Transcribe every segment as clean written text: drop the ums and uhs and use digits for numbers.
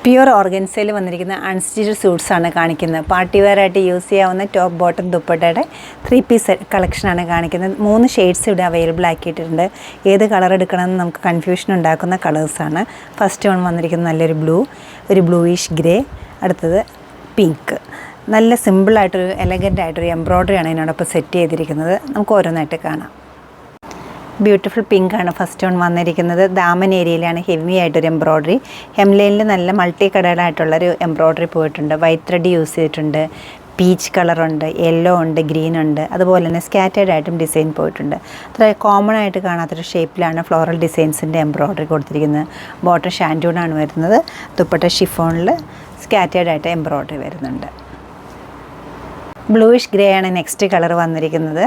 Pure ഓർഗൻസയിൽ വന്നിരിക്കുന്ന unstitched സ്യൂട്ട്സാണ് കാണിക്കുന്നത്. Party wear ആയിട്ട് യൂസ് ചെയ്യാവുന്ന ടോപ്പ് ബോട്ടം ദുപ്പട്ടയുടെ 3 പീസ് കളക്ഷനാണ് കാണിക്കുന്നത്. 3 ഷെയ്ഡ്സ് ഇവിടെ അവൈലബിൾ ആക്കിയിട്ടുണ്ട്. ഏത് കളർ എടുക്കണമെന്ന് നമുക്ക് കൺഫ്യൂഷൻ ഉണ്ടാക്കുന്ന കളേഴ്സാണ്. ഫസ്റ്റ് വൺ വന്നിരിക്കുന്നത് നല്ലൊരു ബ്ലൂ, ഒരു ബ്ലൂയിഷ് ഗ്രേ, അടുത്തത് പിങ്ക്. നല്ല സിമ്പിളായിട്ടൊരു എലഗൻ്റ് ആയിട്ടൊരു എംബ്രോയ്ഡറിയാണ് ഇതിനോടൊപ്പം സെറ്റ് ചെയ്തിരിക്കുന്നത്. നമുക്ക് ഓരോന്നായിട്ട് കാണാം. ബ്യൂട്ടിഫുൾ പിങ്ക് ആണ് ഫസ്റ്റ് വൺ വന്നിരിക്കുന്നത്. ദാമൻ ഏരിയയിലാണ് ഹെവി ആയിട്ടൊരു എംബ്രോയ്ഡറി. ഹെംലൈനിൽ നല്ല മൾട്ടി കളേർഡായിട്ടുള്ളൊരു എംബ്രോയ്ഡറി പോയിട്ടുണ്ട്. വൈറ്റ് ത്രെഡ് യൂസ് ചെയ്തിട്ടുണ്ട്. പീച്ച് കളറുണ്ട്, യെല്ലോ ഉണ്ട്, ഗ്രീൻ ഉണ്ട്. അതുപോലെ തന്നെ സ്കാറ്റേർഡ് ആയിട്ടും ഡിസൈൻ പോയിട്ടുണ്ട്. അത്ര കോമൺ ആയിട്ട് കാണാത്തൊരു ഷേപ്പിലാണ് ഫ്ലോറൽ ഡിസൈൻസിൻ്റെ എംബ്രോയ്ഡറി കൊടുത്തിരിക്കുന്നത്. ബോട്ടം ഷാൻഡൂണാണ് വരുന്നത്. ദുപ്പട്ട ഷിഫോണിൽ സ്കാറ്റേർഡ് ആയിട്ട് എംബ്രോയ്ഡറി വരുന്നുണ്ട്. ബ്ലൂയിഷ് ഗ്രേ ആണ് നെക്സ്റ്റ് കളർ വന്നിരിക്കുന്നത്.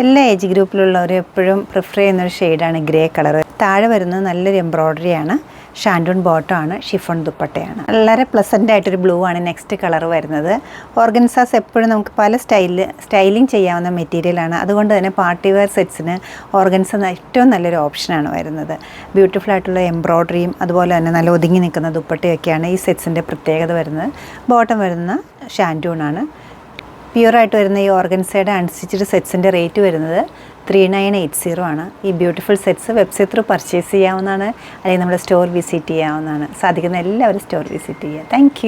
എല്ലാ ഏജ് ഗ്രൂപ്പിലുള്ളവരും എപ്പോഴും പ്രിഫർ ചെയ്യുന്നൊരു ഷെയ്ഡാണ് ഗ്രേ കളർ. താഴെ വരുന്നത് നല്ലൊരു എംബ്രോയ്ഡറിയാണ്. ഷാൻഡൂൺ ബോട്ടമാണ്, ഷിഫോൺ ദുപ്പട്ടയാണ്. വളരെ പ്ലസൻ്റ് ആയിട്ടൊരു ബ്ലൂ ആണ് നെക്സ്റ്റ് കളർ വരുന്നത്. ഓർഗൻസാസ് എപ്പോഴും നമുക്ക് പല സ്റ്റൈലിംഗ് ചെയ്യാവുന്ന മെറ്റീരിയലാണ്. അതുകൊണ്ട് തന്നെ പാർട്ടി വെയർ സെറ്റ്സിന് ഓർഗൻസ ഏറ്റവും നല്ലൊരു ഓപ്ഷനാണ് വരുന്നത്. ബ്യൂട്ടിഫുൾ ആയിട്ടുള്ള എംബ്രോയ്ഡറിയും അതുപോലെ തന്നെ നല്ല ഒതുങ്ങി നിൽക്കുന്ന ദുപ്പട്ടയൊക്കെയാണ് ഈ സെറ്റ്സിൻ്റെ പ്രത്യേകത വരുന്നത്. ബോട്ടം വരുന്ന ഷാൻഡൂണാണ്. പ്യുവറായിട്ട് വരുന്ന ഈ ഓർഗൻസയുടെ അൺസ്റ്റിച്ച്ഡ് സെറ്റ്സിൻ്റെ റേറ്റ് വരുന്നത് 3980 ആണ്. ഈ beautiful sets website through purchase ചെയ്യാവുന്നതാണ്, അല്ലെങ്കിൽ നമ്മുടെ സ്റ്റോർ വിസിറ്റ് ചെയ്യാവുന്നതാണ്. സാധിക്കുന്ന എല്ലാവരും സ്റ്റോർ വിസിറ്റ് ചെയ്യുക. താങ്ക്